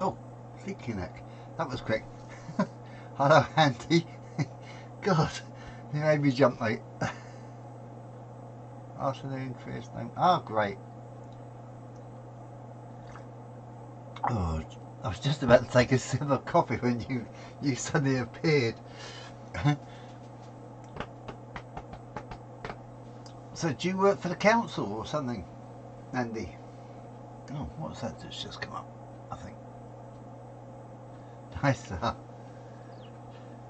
Oh, leaky neck. That was quick. Hello, Andy. God, you made me jump, mate. Afternoon, Chris. Oh, great. Oh, I was just about to take a sip of coffee when you suddenly appeared. So, do you work for the council or something, Andy? Oh, what's that that's just come up? I think. Nice.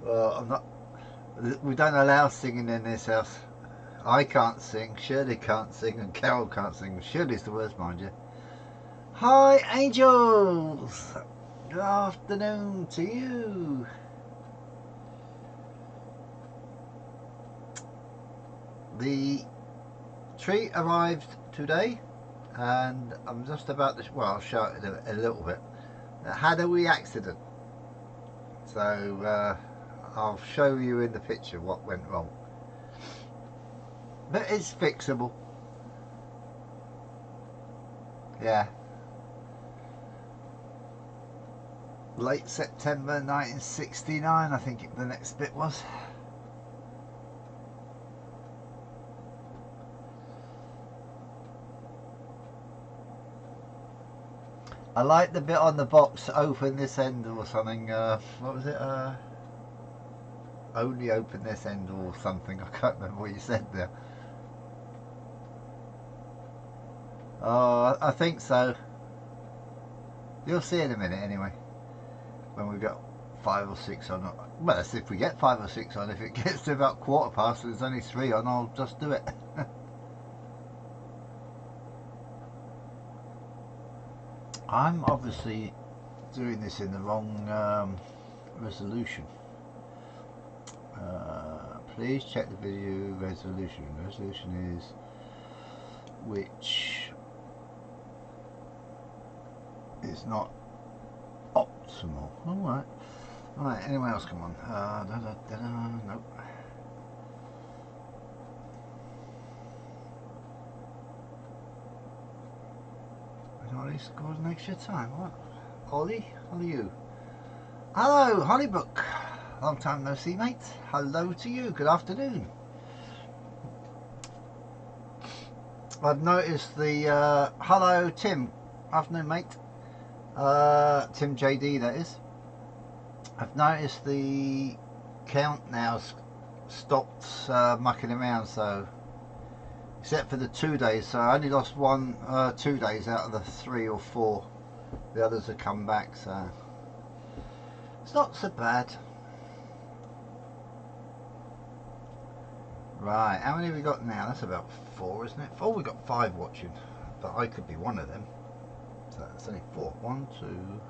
Well, I'm not. We don't allow singing in this house. I can't sing, Shirley can't sing, and Carol can't sing. Shirley's the worst, mind you. Hi, angels! Good afternoon to you. The tree arrived today, and I'm just about to. Well, I'll show it a little bit. It had a wee accident, so I'll show you in the picture what went wrong. But it's fixable. Yeah. Late September 1969, I think the next bit was. I like the bit on the box, open this end or something. What was it? Only open this end or something. I can't remember what you said there. Oh, I think so. You'll see in a minute anyway. When we've got 5 or 6 on. Well, that's if we get 5 or 6 on. If it gets to about 1/4 and there's only 3 on, I'll just do it. I'm obviously doing this in the wrong resolution. Please check the video resolution. Resolution is which is not optimal. Alright. Alright, anyone else come on? Nope. And Ollie scored an extra time. What? Ollie? How are you? Hello, Hollybrook. Long time no see, mate. Hello to you. Good afternoon. I've noticed the hello, Tim. Afternoon, mate. Tim JD, that is. I've noticed the count now stopped mucking around, so except for the 2 days, so I only lost 2 days out of the 3 or 4. The others have come back, so it's not so bad. Right, how many have we got now? That's about 4, isn't it? Oh, we've got 5 watching, but I could be one of them. So that's only 4. 1, 2,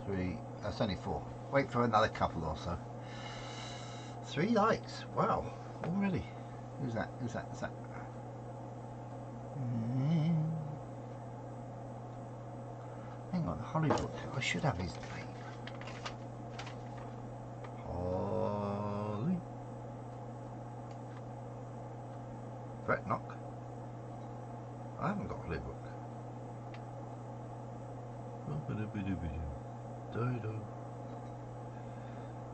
3. That's only 4. Wait for another couple or so. 3 likes. Wow, already. Who's that? Who's that? Who's that? Hang on, Hollywood. I should have his name. Holly. Brett Knock. I haven't got Hollywood.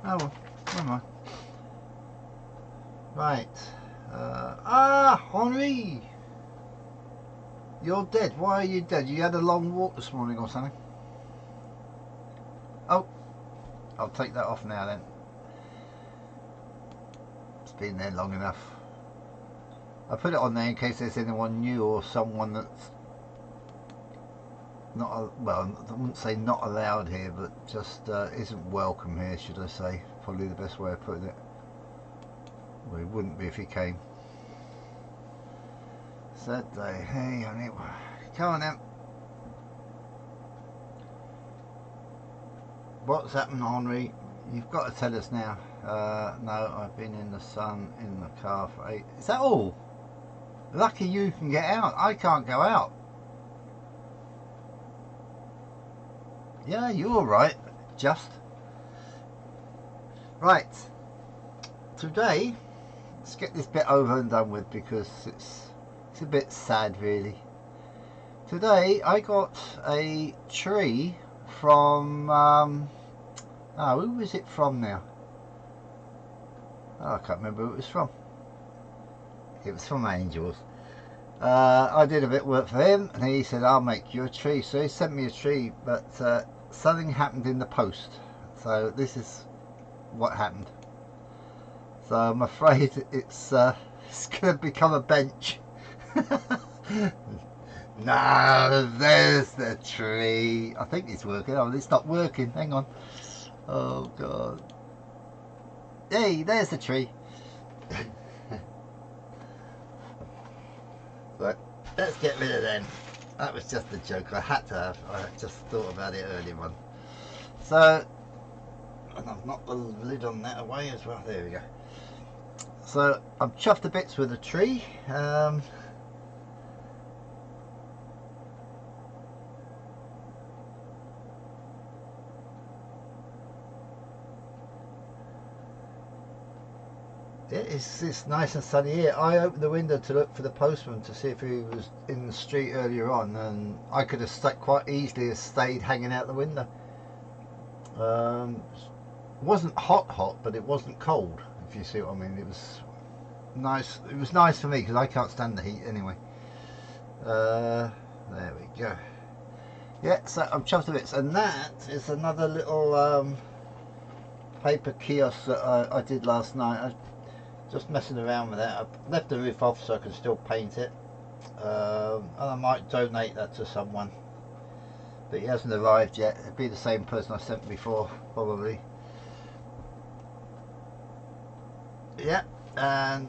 Oh well, never mind. Right. Henri! You're dead. Why are you dead? You had a long walk this morning or something? Oh, I'll take that off now then. It's been there long enough. I put it on there in case there's anyone new or someone that's not, well, I wouldn't say not allowed here, but just isn't welcome here, should I say. Probably the best way of putting it. Well, he wouldn't be if he came. Saturday, hey honey, come on then. What's happened, Henri? You've got to tell us now. No, I've been in the sun in the car for 8. Is that all? Lucky you can get out. I can't go out. Yeah, you're alright. Just. Right. Today, let's get this bit over and done with because it's a bit sad really. Today I got a tree from who was it from now? Oh, I can't remember who it was from. It was from Angels. I did a bit of work for him, and he said, I'll make you a tree. So he sent me a tree, but something happened in the post. So this is what happened. So I'm afraid it's going to become a bench. No, there's the tree. I think it's working. Oh, it's not working. Hang on. Oh, God. Hey, there's the tree. Right, let's get rid of them. That was just a joke. I had to have. I just thought about it earlier on. So, and I've knocked the lid on that away as well. There we go. So, I'm chuffed to bits with the tree. It's nice and sunny here. I opened the window to look for the postman to see if he was in the street earlier on, and I could have quite easily stayed hanging out the window. It wasn't hot, but it wasn't cold, if you see what I mean. It was nice. It was nice for me because I can't stand the heat anyway. There we go. Yeah, so I'm chuffed to bits, and that is another little paper kiosk that I did last night. Just messing around with that. I left the roof off so I can still paint it, and I might donate that to someone, but he hasn't arrived yet. It'd be the same person I sent before, probably. Yeah, and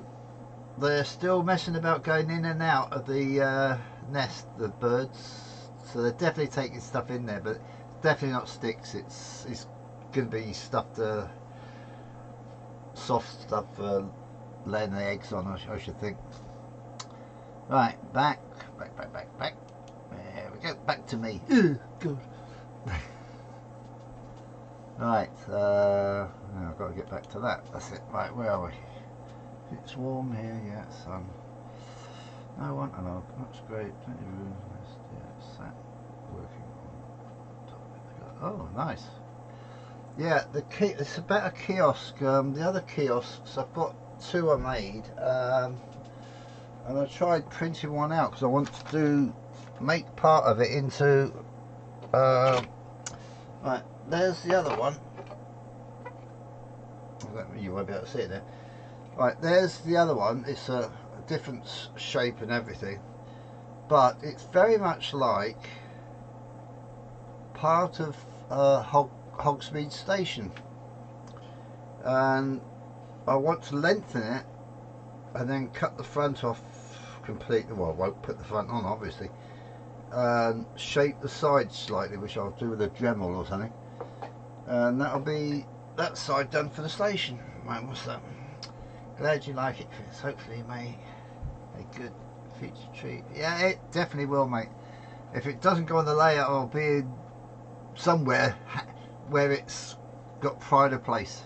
they're still messing about going in and out of the nest, the birds, so they're definitely taking stuff in there, but it's definitely not sticks. It's going to be stuff, soft stuff for laying the eggs on, I should think. Right, back. There we go, back to me. Good. Right, now I've got to get back to that. That's it. Right, where are we? It's warm here, yeah, sun. No one, and that's great. Plenty of room. Yeah, sat working on top of it. Oh, nice. Yeah, it's a better kiosk. The other kiosks, I've got two I made, and I tried printing one out because I want to make part of it into right, there's the other one. You won't be able to see it there. Right, there's the other one. It's a different shape and everything, but it's very much like part of Hogsmeade Station, and I want to lengthen it and then cut the front off completely. Well, I won't put the front on, obviously, and shape the sides slightly, which I'll do with a Dremel or something, and that'll be that side done for the station. Right, what's that? Glad you like it, Chris. Hopefully you may a good feature treat. Yeah, it definitely will, mate. If it doesn't go on the layout, I'll be somewhere where it's got pride of place.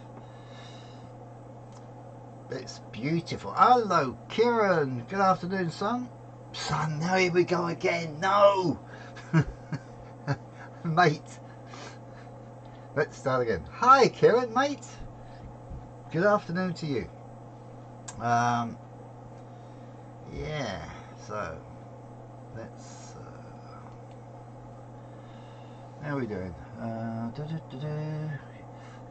It's beautiful. Hello, Kieran. Good afternoon, son. Son, now here we go again. No! Mate. Let's start again. Hi, Kieran, mate. Good afternoon to you. Yeah, so let's how are we doing?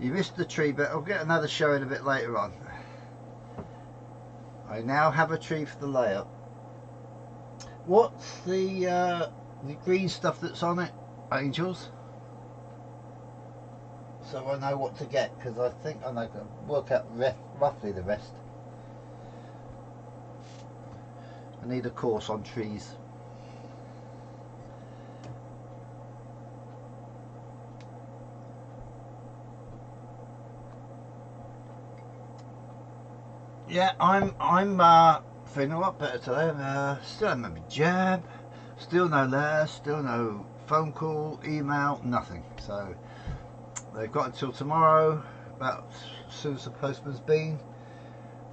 You missed the tree, but I'll get another showing a bit later on. I now have a tree for the layout. What's the green stuff that's on it, Angels? So I know what to get, because I think I know, work out roughly the rest. I need a course on trees. Yeah, I'm feeling a lot better today. Still haven't had my jab, still no letter, still no phone call, email, nothing. So they've got until tomorrow, about as soon as the postman's been.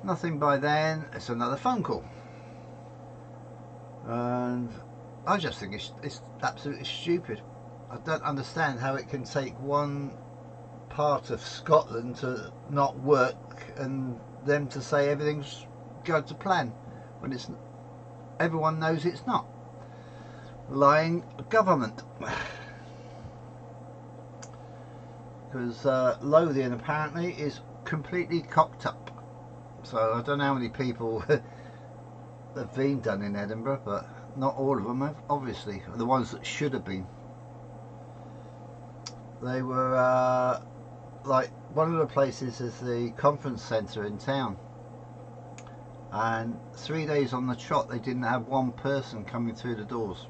Nothing by then. It's another phone call, and I just think it's absolutely stupid. I don't understand how it can take one part of Scotland to not work and them to say everything's going to plan when it's everyone knows it's not. Lying government. Because Lothian apparently is completely cocked up. So I don't know how many people have been done in Edinburgh, but not all of them have, obviously. The ones that should have been. They were like, one of the places is the conference centre in town, and 3 days on the trot they didn't have one person coming through the doors.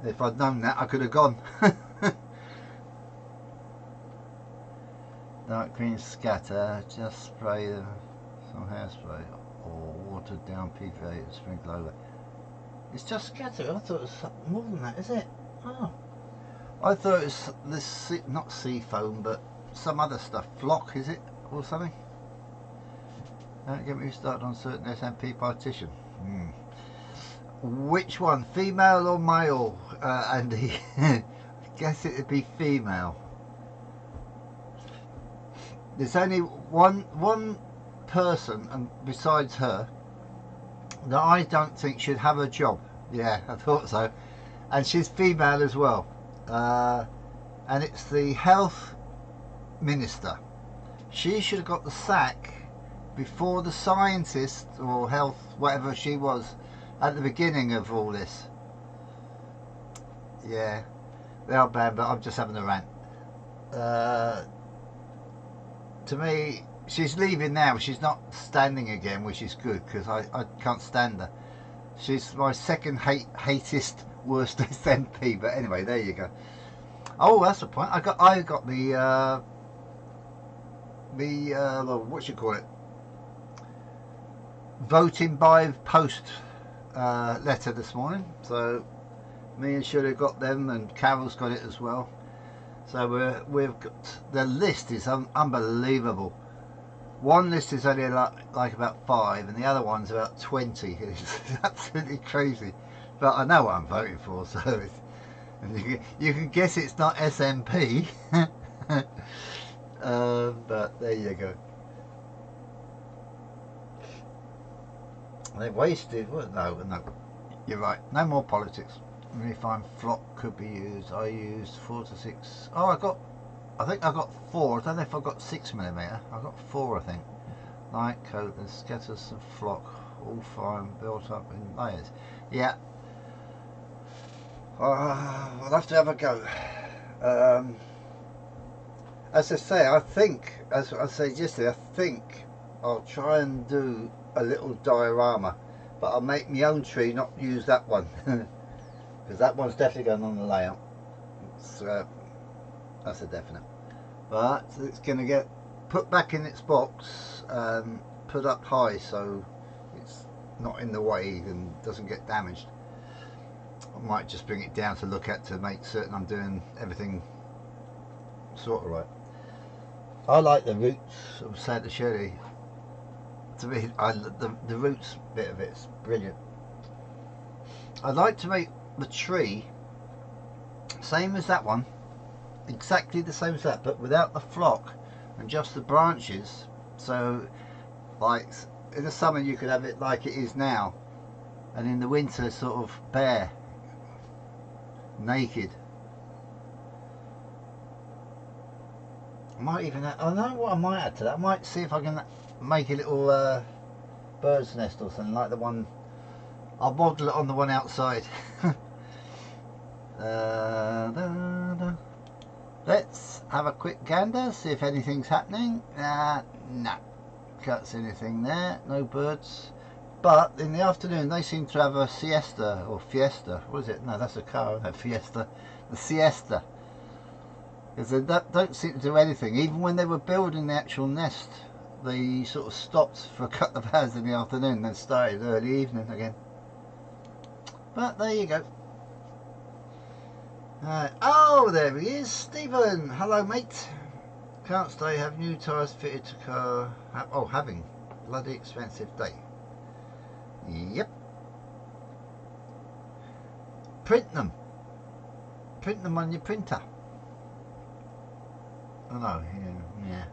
If I'd known that, I could have gone. Dark green scatter, just spray some hairspray or watered down PVA and sprinkle over. It's just scatter. I thought it was more than that, is it? Oh, I thought it was this, not sea foam, but some other stuff. Flock, is it? Or something? Don't get me started on certain SMP partition. Which one? Female or male, Andy? I guess it'd be female. There's only one person, and besides her, that I don't think should have a job. Yeah, I thought so. And she's female as well. And it's the health minister. She should have got the sack before the scientist or health, whatever she was, at the beginning of all this. Yeah, they are bad, but I'm just having a rant. To me, she's leaving now. She's not standing again, which is good, because I can't stand her. She's my second hatest worst SMP. But anyway, there you go. Oh, that's the point. I got the what you call it, voting by post letter this morning. So me and Shirley got them, and Carol's got it as well. So we've got, the list is unbelievable. One list is only like about 5, and the other one's about 20. It's absolutely crazy. But I know what I'm voting for, so it's, and you can guess it's not SNP. But there you go. They wasted. What? No, you're right. No more politics. Let me find flock could be used. I used 4 to 6. Oh, I think I got 4. I don't know if I got 6mm. I got 4, I think. Light coat and scatters of flock, all fine, built up in layers. Yeah. I'll have to have a go. As I say, I think, as I said yesterday, I think I'll try and do a little diorama, but I'll make my own tree, not use that one. Because that one's definitely going on the layout. So that's a definite. But it's going to get put back in its box and put up high, so it's not in the way and doesn't get damaged. I might just bring it down to look at to make certain I'm doing everything sort of right. I like the roots of Santa Shirley. To me, the roots bit of it's brilliant. I'd like to make the tree same as that one, exactly the same as that, but without the flock and just the branches. So like in the summer you could have it like it is now, and in the winter sort of bare, naked. I might even I don't know what I might add to that. I might see if I can make a little bird's nest or something like the one. I'll model it on the one outside. Let's have a quick gander, see if anything's happening. No, can't see anything there, no birds. But in the afternoon they seem to have a siesta or fiesta. What is it? No, that's a car, isn't it? Fiesta. The siesta. Because they don't seem to do anything. Even when they were building the actual nest, they sort of stopped for a couple of hours in the afternoon, then started early evening again. But there you go. Oh, there he is, Stephen. Hello, mate. Can't stay. Have new tyres fitted to car. Oh, having bloody expensive day. Yep. Print them. print them on your printer. I know, yeah.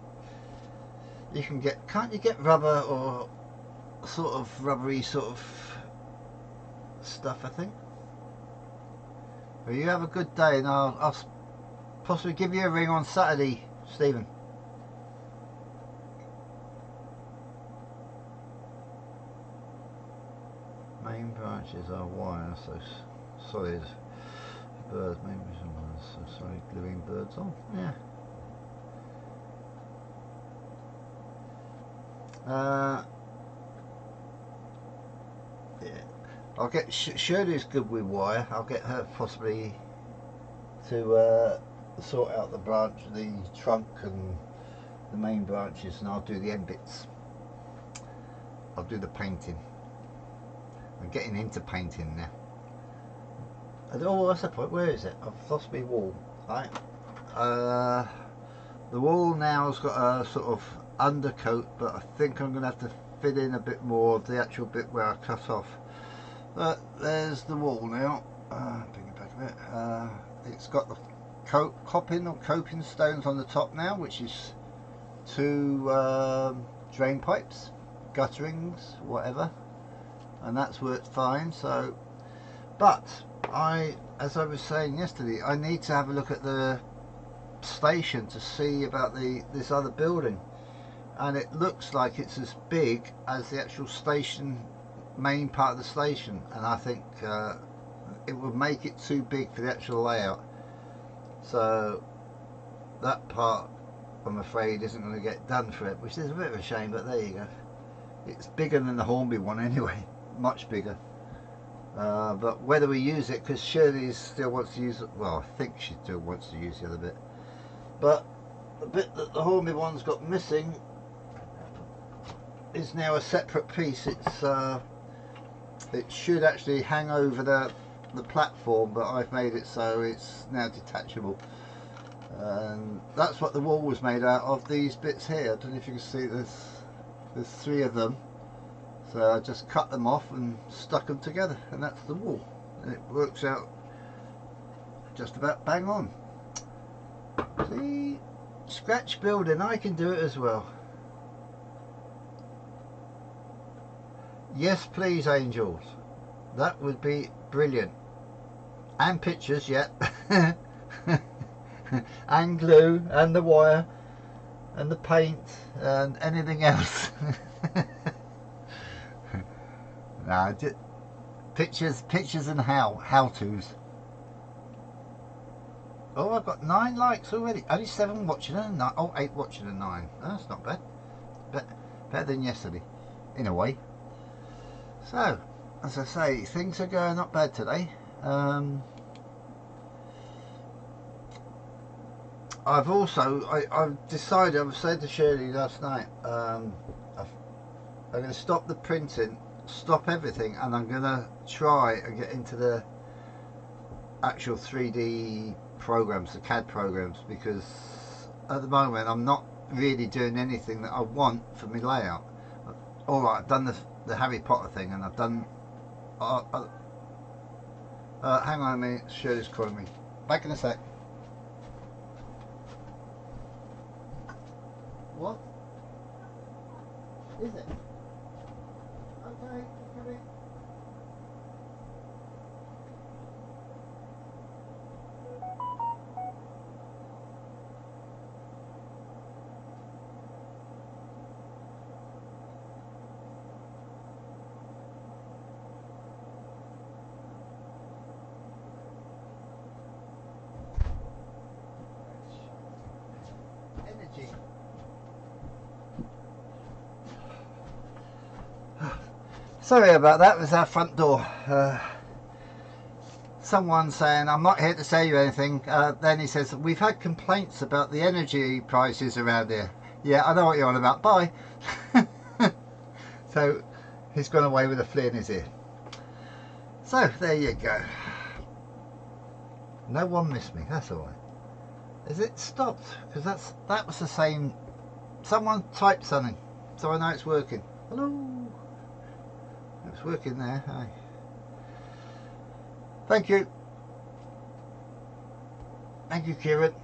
You can get, can't you get rubber or sort of rubbery sort of stuff, I think. Well, you have a good day, and I'll possibly give you a ring on Saturday, Stephen. Main branches are wire, so solid. Birds, maybe some so sorry, gluing birds on. Yeah. Yeah. I'll get Shirley's good with wire. I'll get her possibly to sort out the branch, the trunk, and the main branches, and I'll do the end bits. I'll do the painting. I'm getting into painting now. Oh, that's the point. Where is it? I've lost my wall. Right. The wall now's got a sort of undercoat, but I think I'm going to have to fit in a bit more of the actual bit where I cut off. But there's the wall now. Bring it back a bit. It's got the coping stones on the top now, which is 2 drain pipes, gutterings, whatever, and that's worked fine. So, but as I was saying yesterday, I need to have a look at the station to see about this other building, and it looks like it's as big as the actual station, main part of the station, and I think it would make it too big for the actual layout. So that part, I'm afraid, isn't going to get done for it, which is a bit of a shame, but there you go. It's bigger than the Hornby one anyway, much bigger. But whether we use it, because Shirley still wants to use it, well, I think she still wants to use the other bit, but the bit that the Hornby one's got missing is now a separate piece. It should actually hang over the platform, but I've made it so it's now detachable, and that's what the wall was made out of. These bits here, I don't know if you can see this, there's 3 of them. So I just cut them off and stuck them together, and that's the wall, and it works out just about bang on. See, scratch building, I can do it as well. Yes please, angels, that would be brilliant. And pictures, yeah. And glue, and the wire, and the paint, and anything else. Nah, just pictures and how-tos. Oh, I've got 9 likes already. Only 7 watching and 9. Oh, 8 watching and 9. Oh, that's not bad. Better than yesterday, in a way. So, as I say, things are going not bad today. I've decided, I was saying to Shirley last night, I'm going to stop the printing, stop everything, and I'm going to try and get into the actual 3D programs, the CAD programs, because at the moment I'm not really doing anything that I want for my layout. Alright, I've done the Harry Potter thing, and I've done hang on a minute, Shirley's calling me. Back in a sec. What? Is it? Okay, come in. Energy. Sorry about that, it was our front door. Someone saying, I'm not here to say you anything. Then he says, we've had complaints about the energy prices around here. Yeah, I know what you're on about, bye. So he's gone away with a flea in his ear. So there you go. No one missed me, that's alright. Is it stopped? Because that was the same. Someone typed something, so I know it's working. Hello. It's working there. Hi. Thank you. Thank you, Kieran.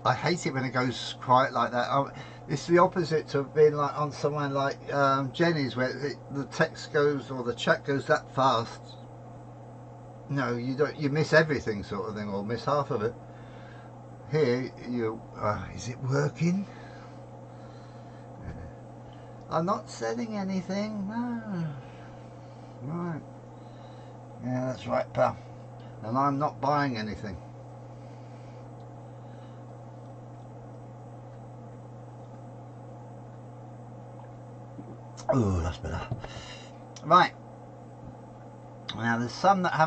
I hate it when it goes quiet like that. It's the opposite of being like on someone like Jenny's, where the text goes or the chat goes that fast. No, you miss everything, sort of thing, or miss half of it. Here, is it working? I'm not selling anything. No. Right. Yeah, that's right, pal. And I'm not buying anything. Oh, that's better. Right. Now, there's some that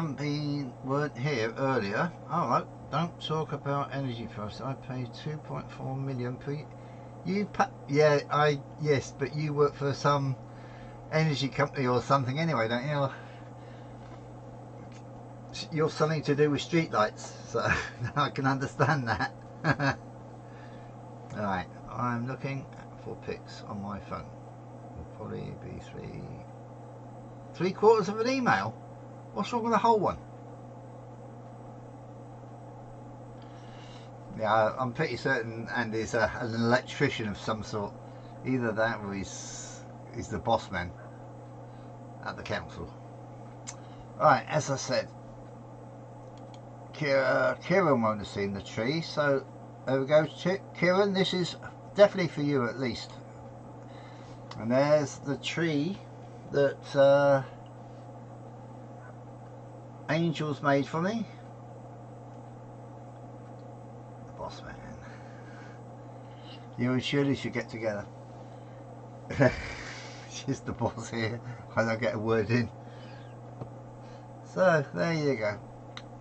weren't here earlier. Oh, right. Don't talk about energy prices. I paid 2.4 million per. Yes, but you work for some energy company or something anyway, don't you? You're something to do with streetlights, so I can understand that. Alright, I'm looking for pics on my phone. Will probably be three quarters of an email. What's wrong with the whole one? Yeah, I'm pretty certain Andy's an electrician of some sort. Either that or he's the boss man at the council. Alright, as I said, Kieran won't have seen the tree, so there we go. Kieran, this is definitely for you at least. And there's the tree that Angel's made for me. Boss man. You and Shirley should get together. She's the boss here. I don't get a word in. So there you go.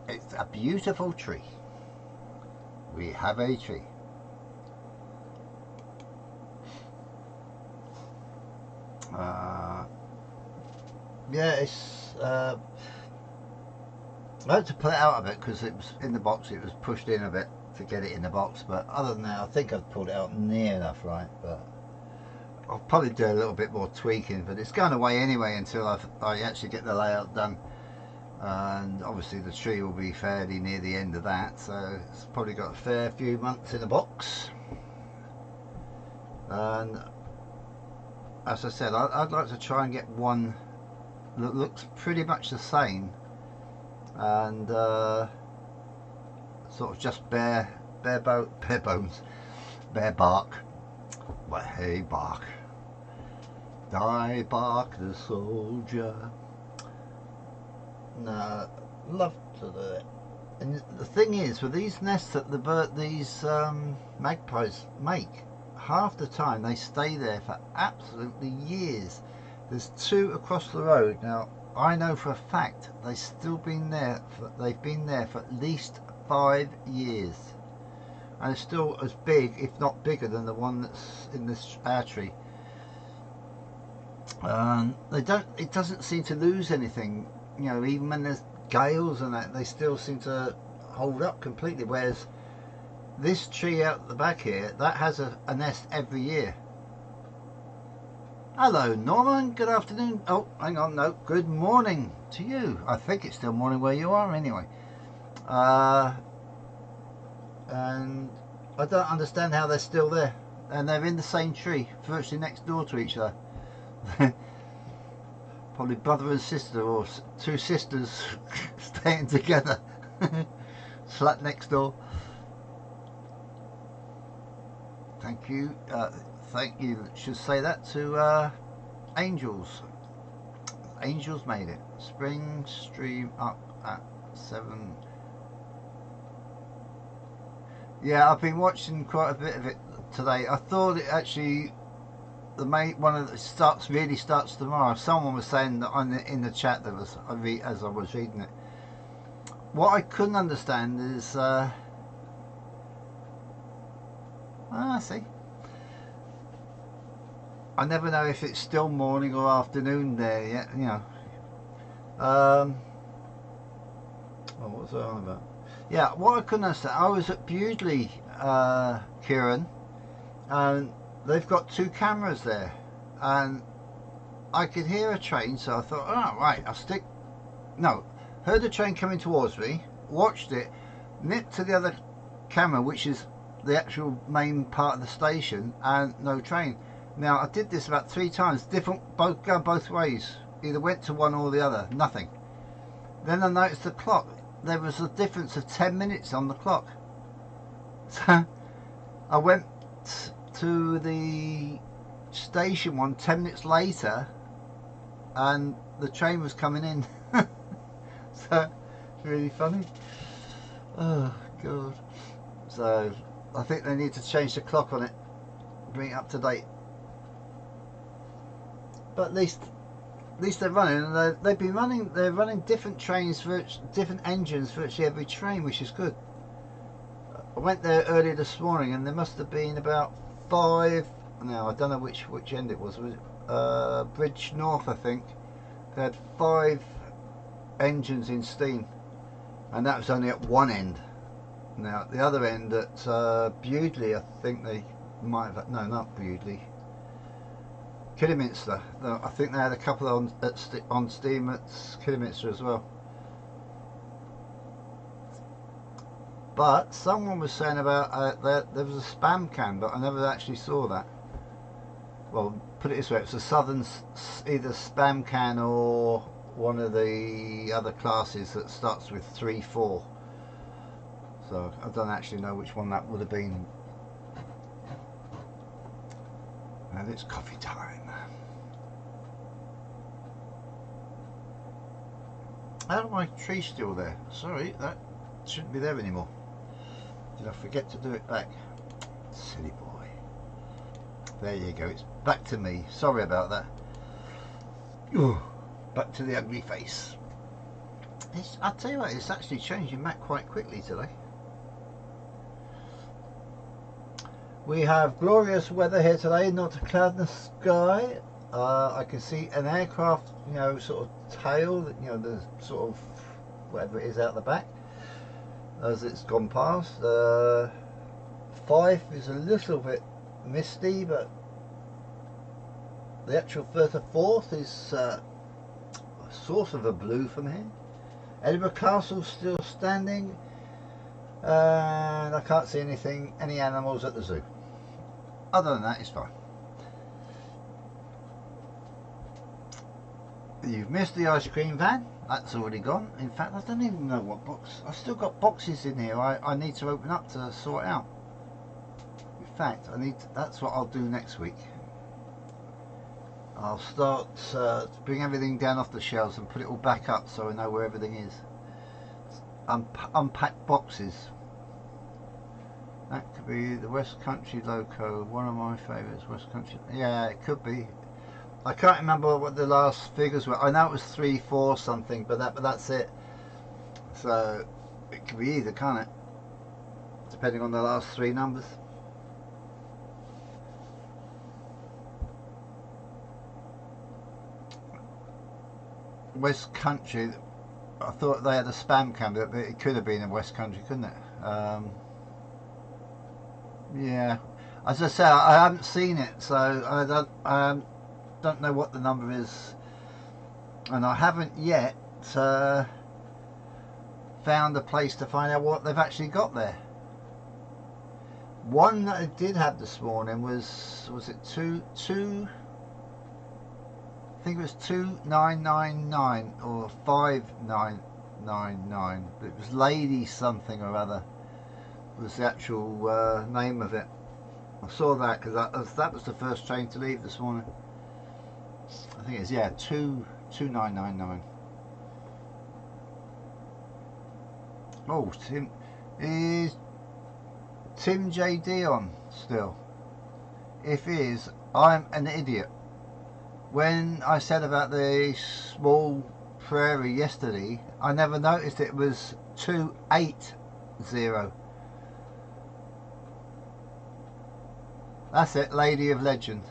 It's a beautiful tree. We have a tree. Yeah, it's I had to pull it out a bit because it was in the box. It was pushed in a bit to get it in the box, but other than that, I think I've pulled it out near enough, right? But I'll probably do a little bit more tweaking, but it's going away anyway until I actually get the layout done. And obviously the tree will be fairly near the end of that, so it's probably got a fair few months in the box. And as I said, I'd like to try and get one that looks pretty much the same, and sort of just bare bones, bare bark. But hey, bark, die bark the soldier. No, love to do it. And the thing is, with these nests that these magpies make, half the time they stay there for absolutely years. There's two across the road now. I know for a fact they've been there for at least 5 years, and it's still as big, if not bigger, than the one that's in this our tree. It doesn't seem to lose anything. You know, even when there's gales and that, they still seem to hold up completely. Whereas this tree out the back here, that has a nest every year. Hello, Norman. Good afternoon. Oh, hang on. No, good morning to you. I think it's still morning where you are, anyway. And I don't understand how they're still there, and they're in the same tree, virtually next door to each other. Probably brother and sister, or two sisters staying together. Flat next door. Thank you. Thank you. Should say that to Angels. Angels made it. Spring stream up at 7. Yeah, I've been watching quite a bit of it today. I thought it actually one of the really starts tomorrow. Someone was saying that in the chat that was as I was reading it. What I couldn't understand is I see. I never know if it's still morning or afternoon there yet. You know. Oh, what was I on about? Yeah, what I couldn't understand. I was at Bewdley, Kieran, and they've got 2 cameras there, and I could hear a train, so I thought, oh right, heard the train coming towards me, watched it, Nip to the other camera, which is the actual main part of the station, and no train. Now I did this about 3 times, different, go both ways. Either went to one or the other, nothing. Then I noticed the clock. There was a difference of 10 minutes on the clock. So I went to the station one 10 minutes later, and the train was coming in. So it's really funny. Oh god. So I think they need to change the clock on it, bring it up to date. But at least they're running, and they've been running. They're running different trains for different engines for virtually every train, which is good. I went there earlier this morning, and there must have been about 5. Now I don't know which end it was. Was it Bridge North? I think they had 5 engines in steam, and that was only at one end. Now at the other end at Bewdley, I think they might have. No, not Bewdley. Kidderminster. I think they had a couple on steam at Kidderminster as well. But someone was saying about there was a spam can, but I never actually saw that. Well, put it this way, it's a Southern either spam can or one of the other classes that starts with 3-4. So I don't actually know which one that would have been. And it's coffee time. How my tree still there? Sorry, that shouldn't be there anymore. Did I forget to do it back? Silly boy. There you go, it's back to me. Sorry about that. Ooh, back to the ugly face. I'll tell you what, it's actually changing back quite quickly today. We have glorious weather here today, not a cloud in the sky. I can see an aircraft, you know, sort of tail, you know, the sort of whatever it is out the back as it's gone past. Fife is a little bit misty, but the actual Firth Forth is sort of a blue from here. Edinburgh Castle still standing, and I can't see any animals at the zoo. Other than that, it's fine. You've missed the ice cream van. That's already gone. In fact, I don't even know what box. I've still got boxes in here I need to open up to sort out. In fact, that's what I'll do next week. I'll start to bring everything down off the shelves and put it all back up so I know where everything is. Unpack boxes. That could be the West Country loco, one of my favourites. West Country. Yeah, it could be. I can't remember what the last figures were. I know it was 3-4 something, but that's it. So it could be either, can't it? Depending on the last 3 numbers. West Country. I thought they had a spam can, but it could have been in West Country, couldn't it? Yeah. As I say, I haven't seen it, so I don't know what the number is, and I haven't yet found a place to find out what they've actually got there. One that I did have this morning was it two I think it was 2999 or 5999. It was Lady something or other was the actual name of it. I saw that because that was the first train to leave this morning. I think it's, yeah, 2999. Oh, is Tim JD on still? If he is, I'm an idiot. When I said about the small prairie yesterday, I never noticed it was 280. That's it, Lady of Legend.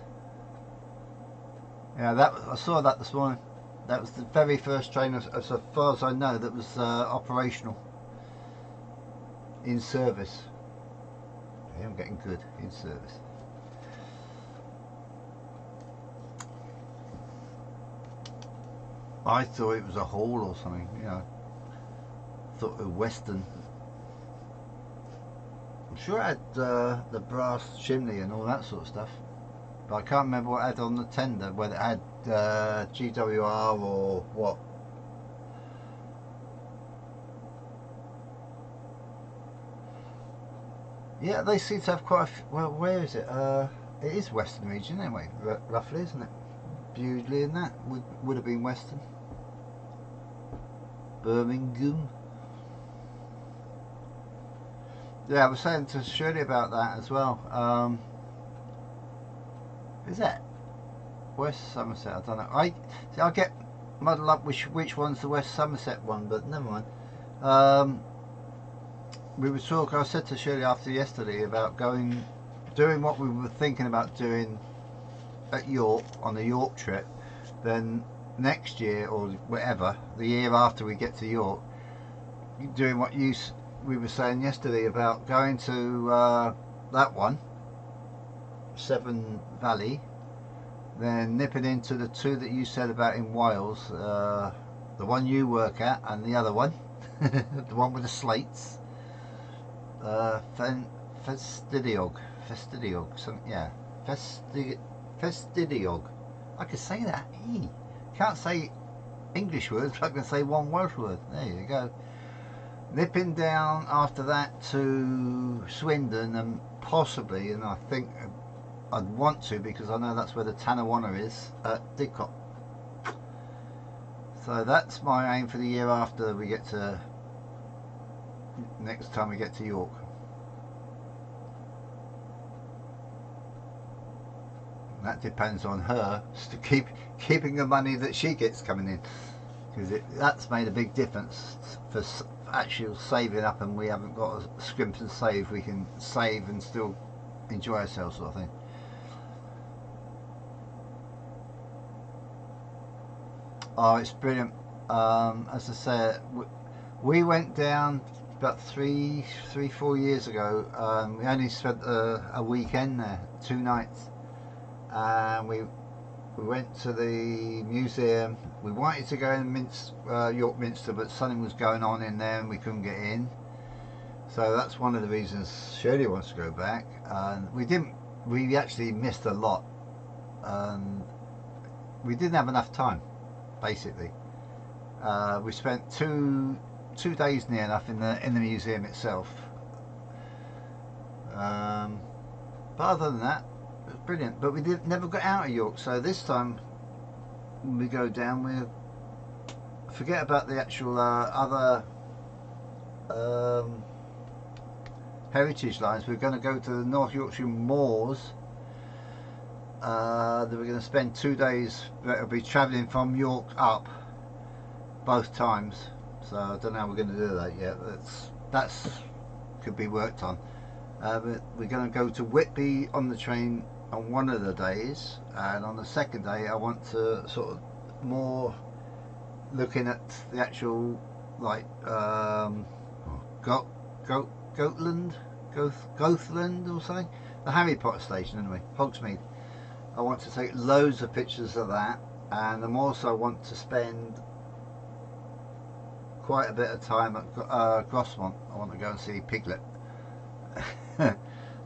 Yeah, I saw that this morning. That was the very first train, as far as I know, that was operational, in service. Yeah, I'm getting good, in service. I thought it was a hall or something, you know. Thought a Western. I'm sure it had the brass chimney and all that sort of stuff. But I can't remember what it had on the tender, whether it had GWR or what. Yeah, they seem to have quite a well, where is it? It is Western region anyway, roughly, isn't it? Bewdley and that would have been Western. Birmingham. Yeah, I was saying to Shirley about that as well. Is that West Somerset? I don't know. I get muddled up which one's the West Somerset one, but never mind. We were talking. I said to Shirley after yesterday about doing what we were thinking about doing at York on the York trip. Then next year or whatever, the year after we get to York, doing what we were saying yesterday about going to that one, Severn Valley, then nipping into the two that you said about in Wales, the one you work at and the other one, the one with the slates, Festiniog, yeah, Festiniog. I could say that. Can't say English words, but I can say one Welsh word. There you go. Nipping down after that to Swindon and possibly, and I think I'd want to because I know that's where the Tannawanna is, at Didcot. So that's my aim for the year after we get to, next time we get to York. And that depends on her to keeping the money that she gets coming in, because that's made a big difference for actual saving up, and we haven't got a scrimp and save. We can save and still enjoy ourselves, sort of thing. Oh, it's brilliant. As I said, we went down about 4 years ago. We only spent a weekend there, 2 nights, and we went to the museum. We wanted to go in York Minster, but something was going on in there and we couldn't get in. So that's one of the reasons Shirley wants to go back. And we actually missed a lot. And we didn't have enough time, basically. We spent two days near enough in the museum itself. But other than that, it was brilliant. But we never got out of York, so this time when we go down, we forget about the actual other heritage lines. We're going to go to the North Yorkshire Moors. We're going to spend 2 days. We'll be travelling from York up both times. So I don't know how we're going to do that yet. That's could be worked on. But we're going to go to Whitby on the train on one of the days, and on the second day I want to sort of more looking at the actual, like, Goathland or something, the Harry Potter station anyway, Hogsmeade. I want to take loads of pictures of that, and I'm also want to spend quite a bit of time at Grosmont. I want to go and see Piglet.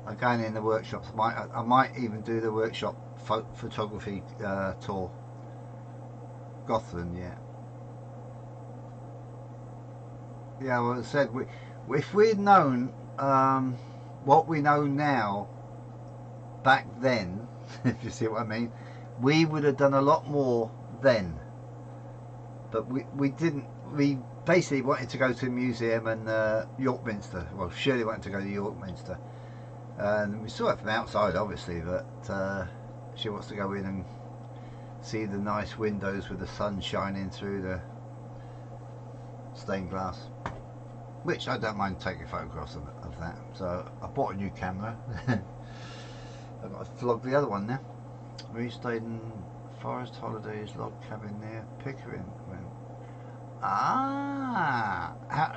I'm going in the workshops. I might even do the workshop photography tour. Gothland, yeah. Yeah, well, I said, if we'd known what we know now back then, if you see what I mean, we would have done a lot more then. But we didn't. We basically wanted to go to the museum and York Minster. Well, Shirley wanted to go to York Minster. And we saw it from outside, obviously, but she wants to go in and see the nice windows with the sun shining through the stained glass, which I don't mind taking photographs of that. So I bought a new camera. I've got to vlog the other one now. We stayed in Forest Holidays log cabin near Pickering.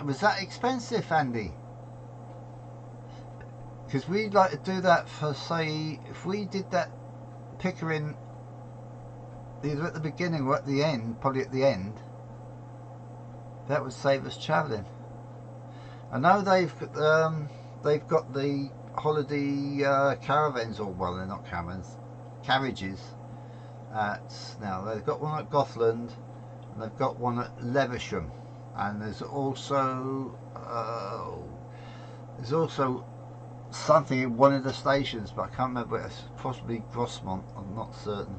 Was that expensive, Andy? Because we'd like to do that for, say, if we did that Pickering either at the beginning or at the end, probably at the end, that would save us travelling. I know they've they've got the holiday caravans, or well, they're not caravans, carriages. Now they've got one at Gothland, and they've got one at Levisham, and there's also something in one of the stations, but I can't remember. It's possibly Grossmont. I'm not certain.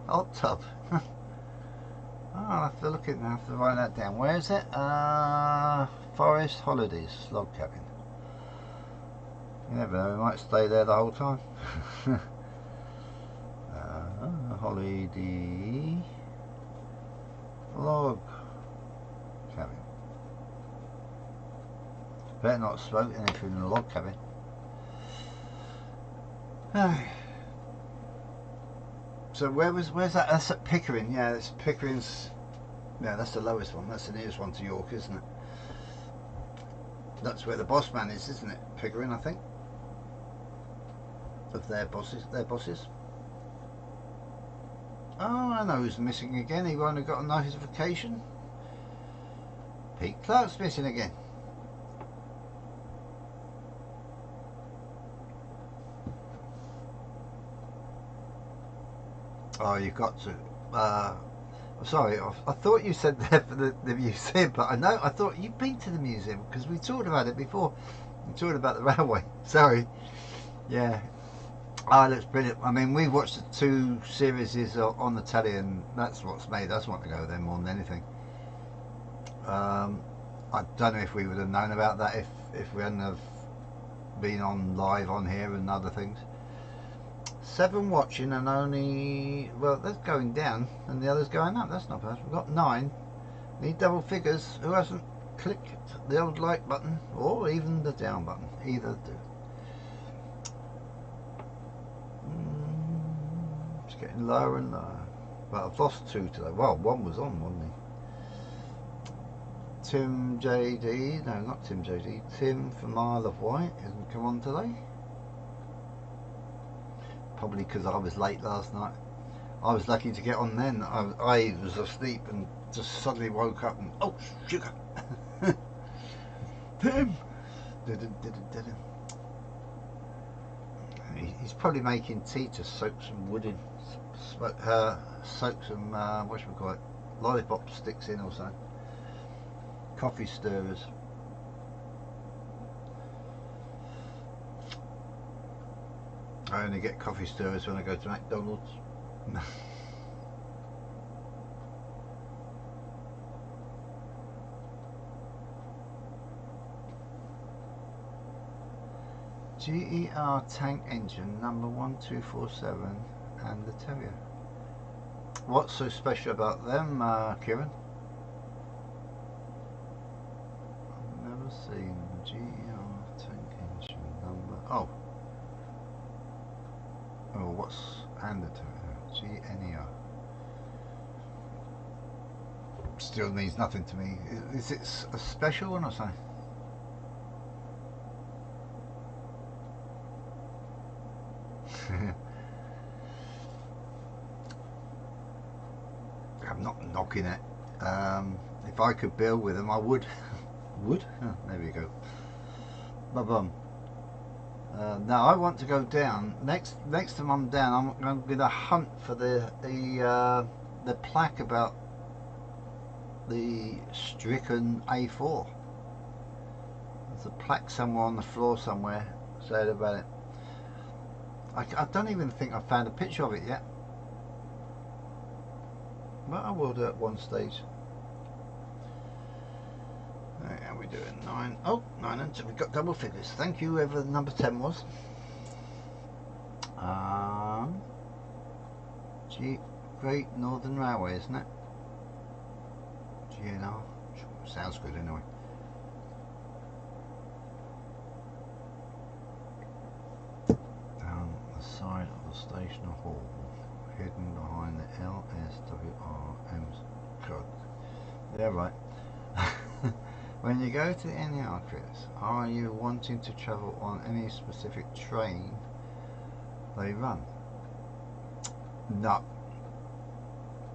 Hot tub. Oh, I'll have to look at it now. I have to write that down. Where is it? Forest Holidays log cabin. You never know. We might stay there the whole time. Holiday log cabin. Better not smoke anything in the log cabin. So where's that? That's at Pickering. Yeah, it's Pickering's. Yeah, that's the lowest one. That's the nearest one to York, isn't it? That's where the boss man is, isn't it? Pickering, I think. Of their bosses. Oh, I know who's missing again. He won't have got a notification. Pete Clark's missing again. Oh, you've got to. Sorry, I thought you said that for the museum, but I thought you've been to the museum because we talked about it before. We talked about the railway. Sorry. Yeah. Oh, it looks brilliant. I mean, we watched the 2 series on the telly, and that's what's made us want to go there more than anything. I don't know if we would have known about that if we hadn't have been on live on here and other things. 7 watching and only, well, that's going down and the other's going up. That's not bad. We've got 9. Need double figures. Who hasn't clicked the old like button or even the down button? Either do. It's getting lower and lower. But I've lost 2 today. Well, one was on, wasn't he? Tim JD. No, not Tim JD. Tim from Isle of Wight hasn't come on today. Probably because I was late last night. I was lucky to get on then. I was asleep and just suddenly woke up and oh, sugar. Tim. He's probably making tea to soak some wood in, soak some what should we call it, lollipop sticks in or something. Coffee stirrers. I only get coffee stirrers when I go to McDonald's. GER tank engine number 1247 and the Terrier. What's so special about them, Kieran? I've never seen GER tank engine number. Oh, what's and the Terrier? GNER. Still means nothing to me. Is it a special one or something? I'm not knocking it. If I could build with them, I would. Would? Oh, there we go. Ba-bum. Now I want to go down. Next time I'm down, I'm going to hunt for the plaque about the stricken A4. There's a plaque somewhere on the floor somewhere saying about it. I don't even think I've found a picture of it yet. But I will do at one stage. Right, how are we doing? 9. Oh, 9 and 10. We've got double figures. Thank you, whoever number 10 was. Great Northern Railway, isn't it? GNR. Sounds good anyway. Down the side of the station hall, hidden behind the LSWRM's code. Yeah, right. When you go to NER, Chris, are you wanting to travel on any specific train they run? No.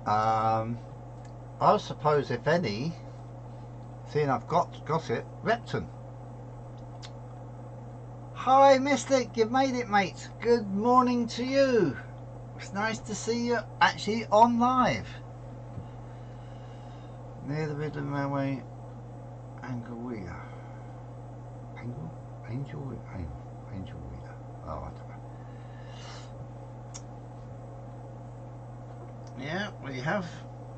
I suppose if any, Seeing I've got it. Repton. Hi Mystic, you've made it, mate. Good morning to you. It's nice to see you actually on live. Near the Midland Railway, Angleweir. Angelweir. Oh, I don't know. Yeah, we have.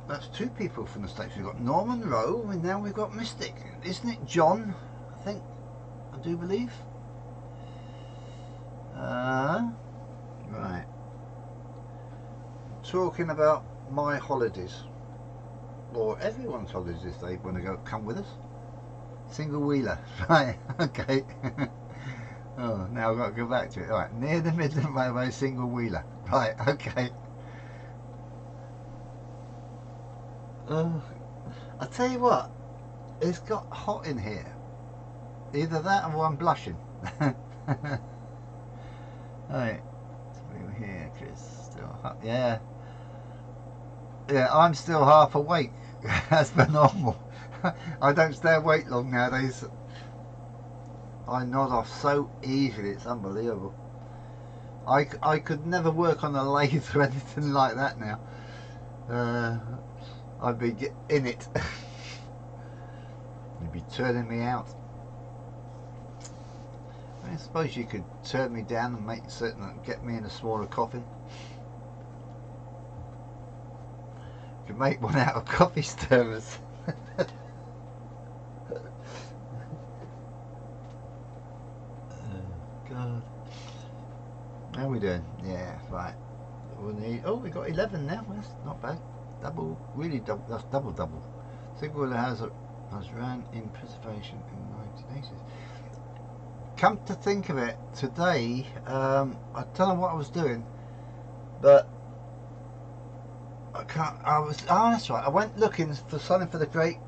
That's two people from the States. We've got Norman Rowe and now we've got Mystic. Isn't it John? I do believe. Right. Talking about my holidays. Or everyone's holidays if they want to come with us. Single wheeler. Right, okay. Oh, now I've got to go back to it. Alright, near the Midland Railway, single wheeler. Right, okay. I tell you what, it's got hot in here. Either that or I'm blushing. Right, so here, Chris, still hot. Yeah, I'm still half awake. As per normal. I don't stay awake long nowadays. I nod off so easily, it's unbelievable. I could never work on a lathe or anything like that now. I'd be in it. You'd be turning me out. I suppose you could turn me down and make certain that get me in a smaller coffin. You could make one out of coffee stirrers. God. How are we doing? Yeah, right. We'll need, we got 11 now. That's not bad. Double, really double. That's double. Single has ran in preservation in the 1980s. Come to think of it, today I don't know what I was doing, but that's right. I went looking for something for the Great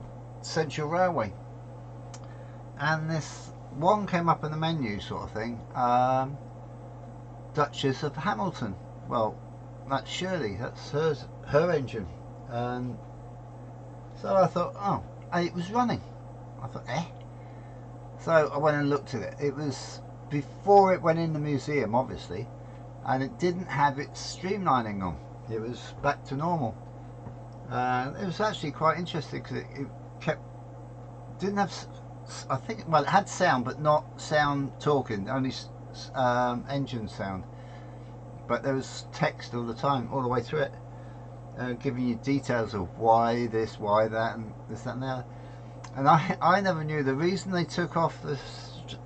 Central Railway, and this one came up in the menu, sort of thing. Duchess of Hamilton. Well, that's Shirley. That's her engine, and so I thought, and it was running. I thought, So I went and looked at it. It was before it went in the museum, obviously, and it didn't have its streamlining on. It was back to normal. It was actually quite interesting because it didn't have, I think, well, it had sound, but not sound talking, only engine sound. But there was text all the time, all the way through it, giving you details of why this, why that, and this, that, and the other. And I never knew the reason they took off the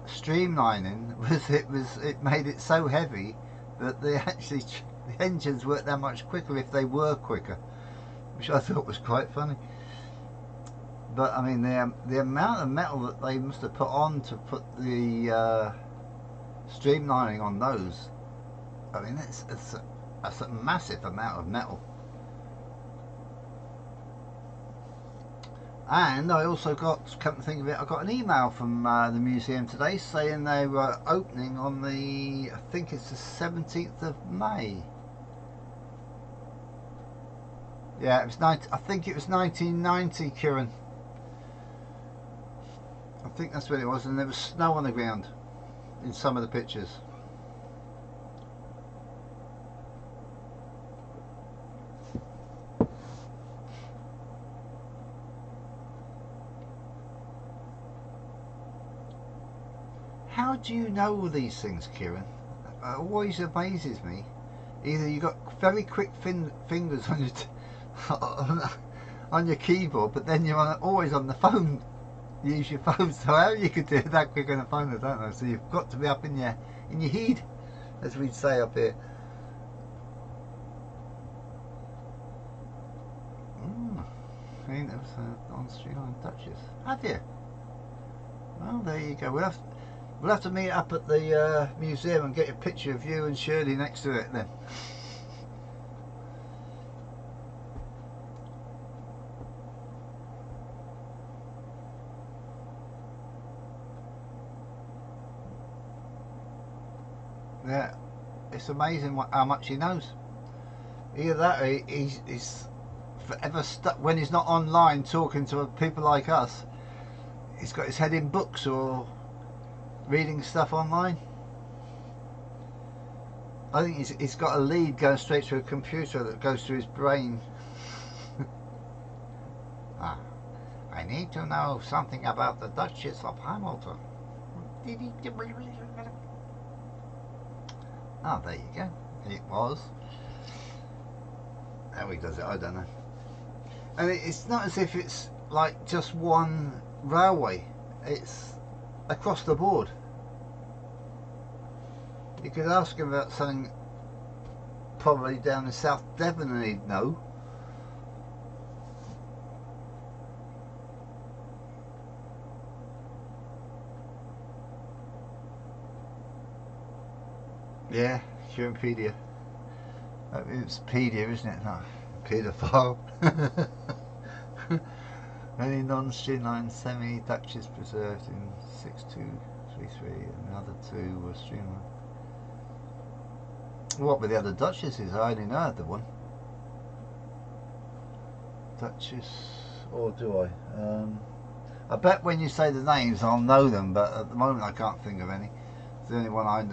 streamlining was it made it so heavy that the engines weren't that much quicker if they were quicker, which I thought was quite funny. But I mean, the amount of metal that they must have put on to put the streamlining on those, I mean, it's a massive amount of metal. And I also got, come to think of it, I got an email from the museum today saying they were opening on the, I think it's the 17th of May. Yeah, it was I think it was 1990, Kieran. I think that's what it was, and there was snow on the ground in some of the pictures. How do you know all these things, Kieran? It always amazes me. Either you got very quick fingers on your on your keyboard, but then you're always on the phone. You use your phone, so how you could do it that quick on the phone, I don't know. So you've got to be up in your head, as we'd say up here. I mean, that was on Street Line Duchess. Have you? Well, there you go. We'll have to meet up at the museum and get a picture of you and Shirley next to it then. Yeah, it's amazing how much he knows. Either that or he's forever stuck when he's not online talking to people like us. he's got his head in books or reading stuff online. I think he's got a lead going straight to a computer that goes to his brain. Ah, I need to know something about the Duchess of Hamilton. Oh, there you go. It was. How he does it, I don't know. And it's not as if it's like just one railway. It's across the board. You could ask him about something probably down in South Devon and he'd know. Yeah, Curumpedia. It's pedia, isn't it? No, paedophile. Many non-streamlined semi-duchess preserved in 6233 and the other two were streamlined. What were the other duchesses? I only know the one. Duchess, or do I? I bet when you say the names I'll know them, but at the moment I can't think of any. The only one I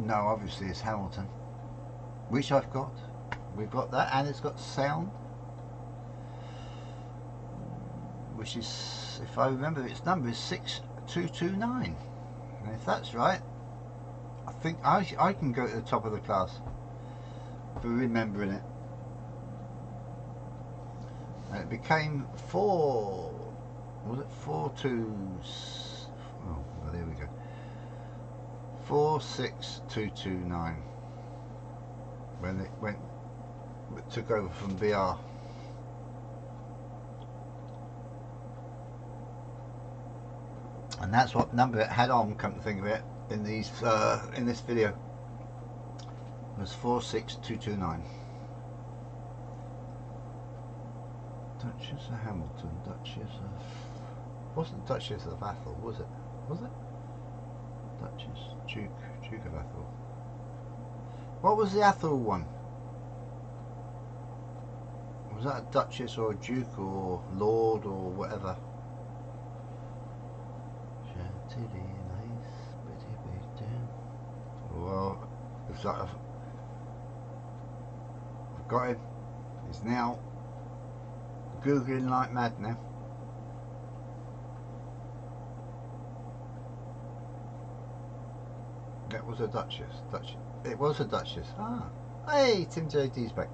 know obviously is Hamilton, which I've got. We've got that, and it's got sound, which is, if I remember its number, is 6229. And if that's right, I think I can go to the top of the class for remembering it. And it became 4, was it 42? Oh, well, there we go. 46229 when it took over from BR. And that's what number it had on, come to think of it, in these in this video. It was 46229. Duchess of Hamilton, Duchess of... wasn't Duchess of Atholl, was it? Was it? Duchess, Duke of Atholl. What was the Atholl one? Was that a Duchess or a Duke or Lord or whatever? Well, it's like I've got him. He's now Googling like mad now. That was a Duchess. It was a Duchess. Ah. Hey, Tim JD's back.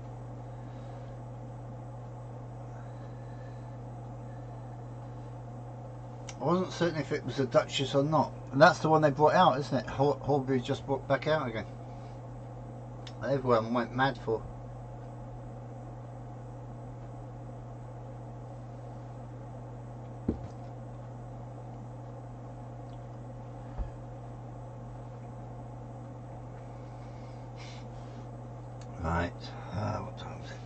I wasn't certain if it was a Duchess or not. And that's the one they brought out, isn't it? Horbury just brought back out again. Everyone went mad for. Right, what time is it?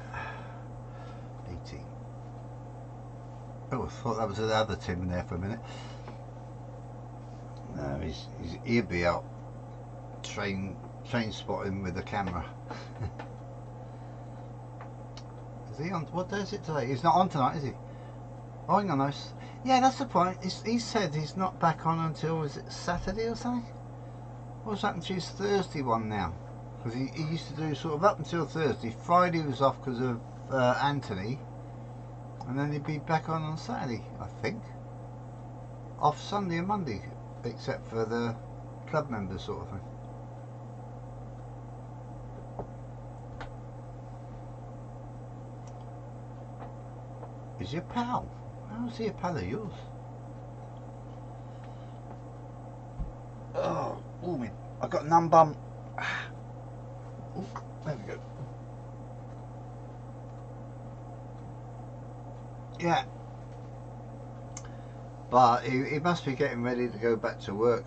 18. Oh, I thought that was the other Tim there for a minute. No, he'll be out train spotting with the camera. Is he on? What day is it today? He's not on tonight, is he? Oh, hang on, no. Yeah, that's the point. He said he's not back on until, is it Saturday or something? What's happened to his Thursday one now? Because he used to do sort of up until Thursday. Friday was off because of Anthony, and then he'd be back on Saturday, I think. Off Sunday and Monday, except for the club members sort of thing. Is he a pal? How is he a pal of yours? Oh, me! I got numb bum. Ooh, there we go. Yeah. But he must be getting ready to go back to work.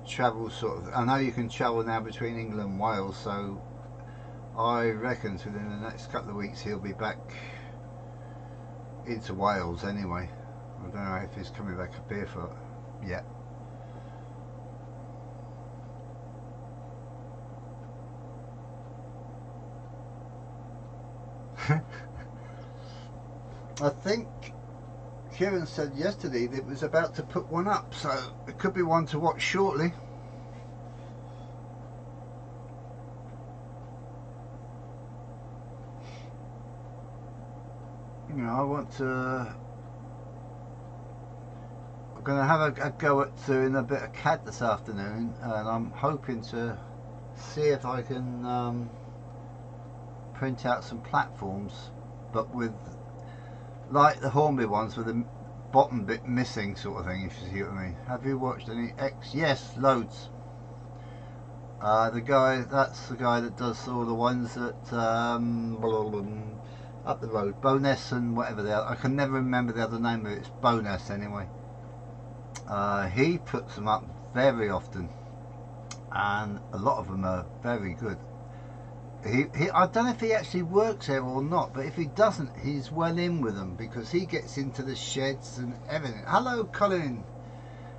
Travel sort of. I know you can travel now between England and Wales, so I reckon within the next couple of weeks he'll be back into Wales anyway. I don't know if he's coming back up here for yet. I think Kieran said yesterday that it was about to put one up, so it could be one to watch shortly. You know, I want to. I'm going to have a go at doing a bit of CAD this afternoon, and I'm hoping to see if I can print out some platforms, but with like the Hornby ones with the bottom bit missing, sort of thing. If you see what I mean. Have you watched any X? Yes, loads. The guy, that's the guy that does all the ones that up the road, Bowness and whatever they are. I can never remember the other name of it. It's Bowness anyway. He puts them up very often, and a lot of them are very good. I don't know if he actually works here or not, but if he doesn't, he's well in with them because he gets into the sheds and everything. Hello, Colin.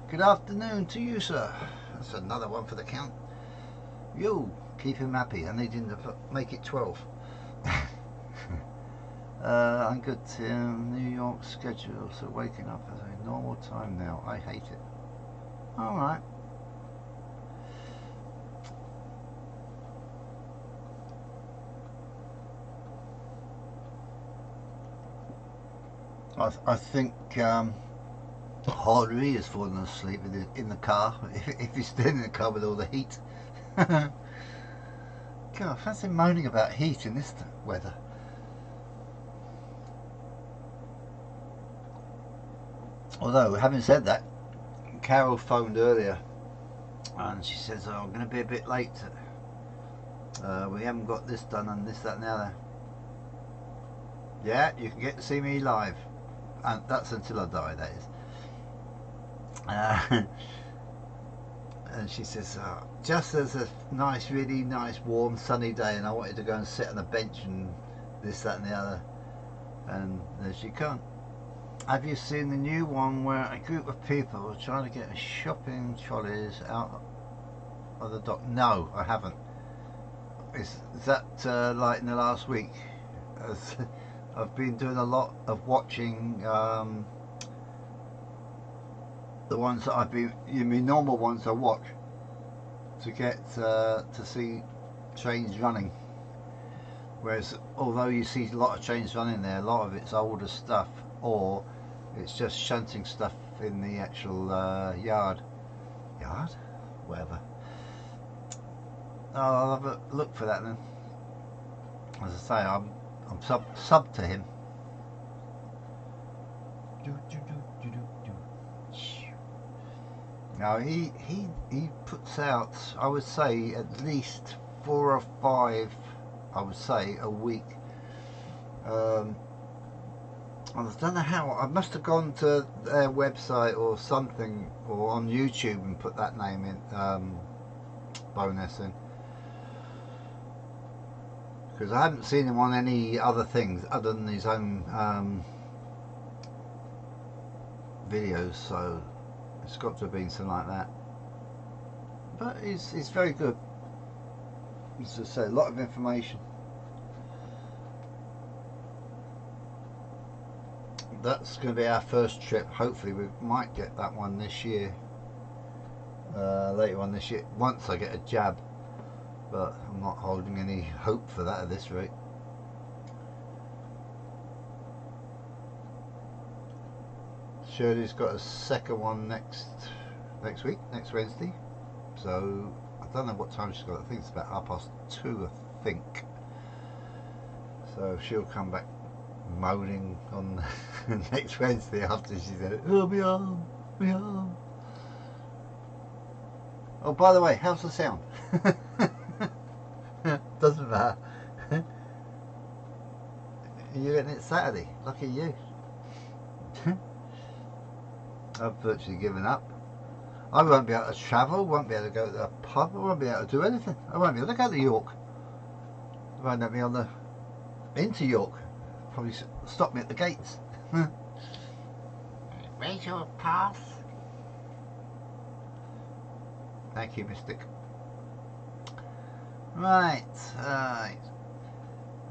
Good afternoon to you, sir. That's another one for the count. You keep him happy. I need him to make it 12. I'm good. New York schedule, so waking up at a normal time now. I hate it. All right. I think Hardy is falling asleep in the car if he's still in the car with all the heat. God, I fancy moaning about heat in this weather. Although, having said that, Carol phoned earlier and she says, oh, I'm going to be a bit late. We haven't got this done and this, that and the other. Yeah, you can get to see me live. And that's until I die, that is. And she says, just as a nice, really nice, warm, sunny day, and I wanted to go and sit on a bench and this, that and the other. And there she can't. Have you seen the new one where a group of people are trying to get shopping trolleys out of the dock? No, I haven't. Is that like in the last week? I've been doing a lot of watching the ones that I've been, you mean normal ones I watch to get to see trains running. Whereas although you see a lot of trains running there, a lot of it's older stuff, or it's just shunting stuff in the actual yard, whatever. I'll have a look for that then. As I say, I'm sub to him. Now he puts out, I would say, at least 4 or 5, I would say, a week. I don't know how. I must have gone to their website or something, or on YouTube and put that name in, Bowness in. Because I haven't seen him on any other things other than his own videos, so it's got to have been something like that. But it's very good. As I say, a lot of information. That's going to be our first trip. Hopefully we might get that one this year, later on this year, once I get a jab. But I'm not holding any hope for that at this rate. Shirley's got a second one next week, next Wednesday. So I don't know what time she's got. I think it's about 2:30, I think. So she'll come back moaning on next Wednesday after she said, oh, my arm, my arm. Oh, by the way, how's the sound? Doesn't matter. You're getting it Saturday. Lucky you. I've virtually given up. I won't be able to travel, won't be able to go to the pub, I won't be able to do anything. I won't be able to go to York. They won't let me on the into York. Probably stop me at the gates. Where's your pass? Thank you, Mystic. Right,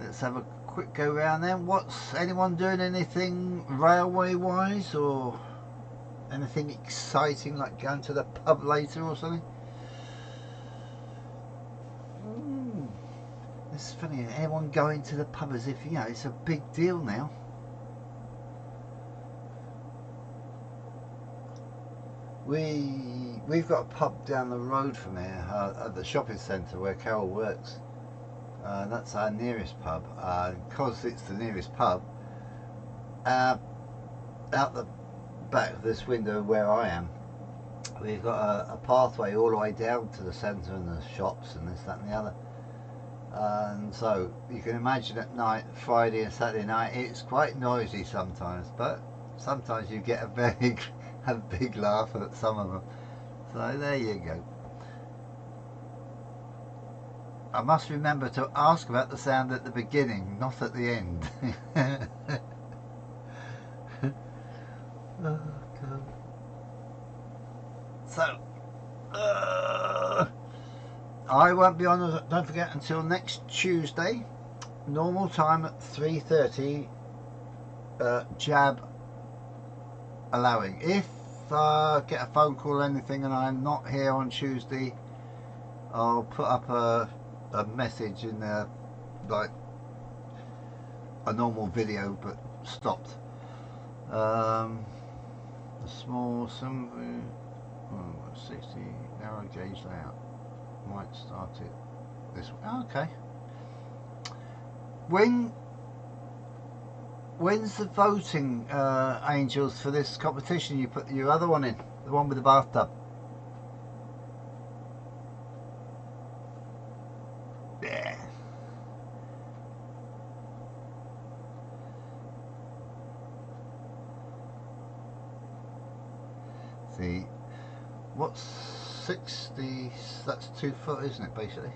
let's have a quick go round then. What's anyone doing anything railway wise, or anything exciting like going to the pub later or something? It's funny, anyone going to the pub as if, you know, it's a big deal now. We've got a pub down the road from here at the shopping centre where Carol works. That's our nearest pub. Because it's the nearest pub, out the back of this window where I am, we've got a pathway all the way down to the centre and the shops and this, that and the other. And so you can imagine at night, Friday and Saturday night, it's quite noisy sometimes, but sometimes you get a big laugh at some of them. So there you go. I must remember to ask about the sound at the beginning, not at the end. Oh, God. So, I won't be on, don't forget, until next Tuesday, normal time at 3:30, jab allowing. If I get a phone call or anything and I'm not here on Tuesday, I'll put up a message in there, like a normal video but stopped. A small 60 narrow gauge layout might start it this way. Okay. When's the voting, Angels, for this competition? You put your other one in, the one with the bathtub. Yeah. See, what's 60? That's 2 foot, isn't it? Basically,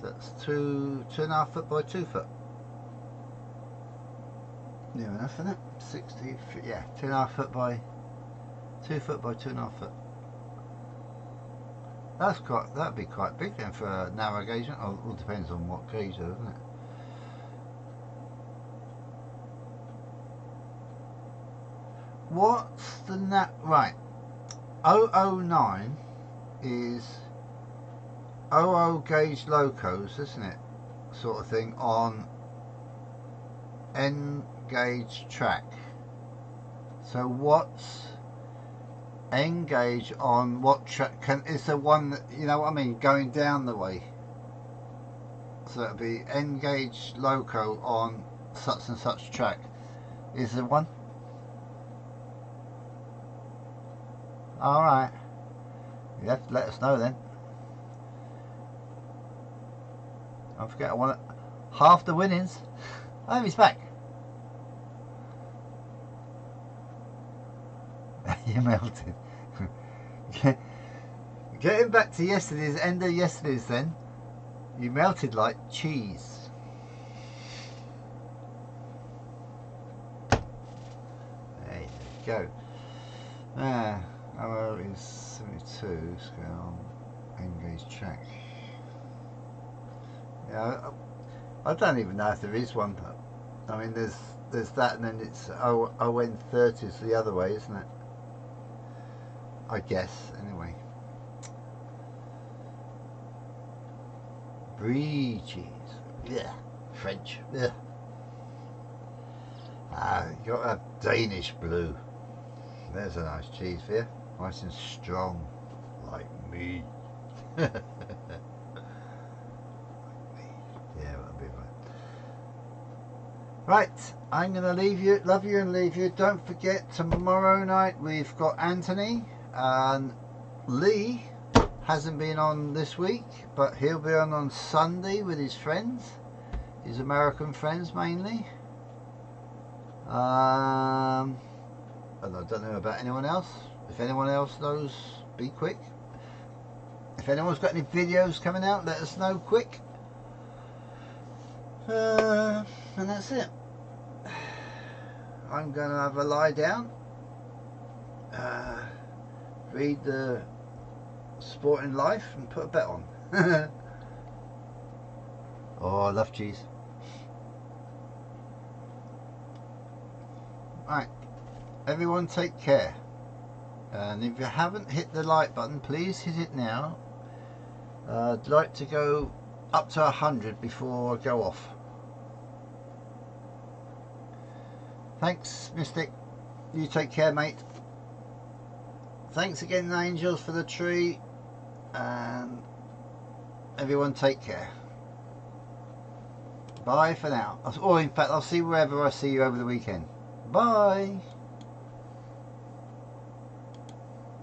so that's 2.5 foot by 2 foot. Near enough, isn't it? 60, yeah, 2.5 foot by 2 foot by 2.5 foot. That'd be quite big then for a narrow gauge. Oh, it all depends on what gauge, though, doesn't it? What's the right? 009 is 00 gauge locos, isn't it? Sort of thing on N gauge track. So what's N gauge on what track? Is there one that, you know what I mean, going down the way? So it'll be N gauge loco on such and such track. Is there one? Alright. You have to let us know then. Don't forget, I want half the winnings. Oh, he's back. You melted. Getting back to yesterday's, end of yesterday's then. You melted like cheese. There you go. Arrow is 72 scale, N-gauge track. Yeah, I don't even know if there is one. I mean, there's that, and then it's ON30 is the other way, isn't it? I guess, anyway. Brie cheese. Yeah. French. Yeah. You got a Danish blue. There's a nice cheese for you. Nice and strong. Like me. Yeah, that'll be right. Right, I'm going to leave you, love you and leave you. Don't forget, tomorrow night we've got Anthony, and Lee hasn't been on this week, but he'll be on Sunday with his friends, his American friends mainly. And I don't know about anyone else. If anyone else knows, be quick. If anyone's got any videos coming out, let us know quick. And that's it. I'm going to have a lie down, read the Sporting Life and put a bet on. Oh, I love cheese. Right, everyone take care. And if you haven't hit the like button, please hit it now. I'd like to go up to 100 before I go off. Thanks, Mystic. You take care, mate. Thanks again, Angels, for the tree. And everyone take care. Bye for now. Or in fact, I'll see wherever I see you over the weekend. Bye.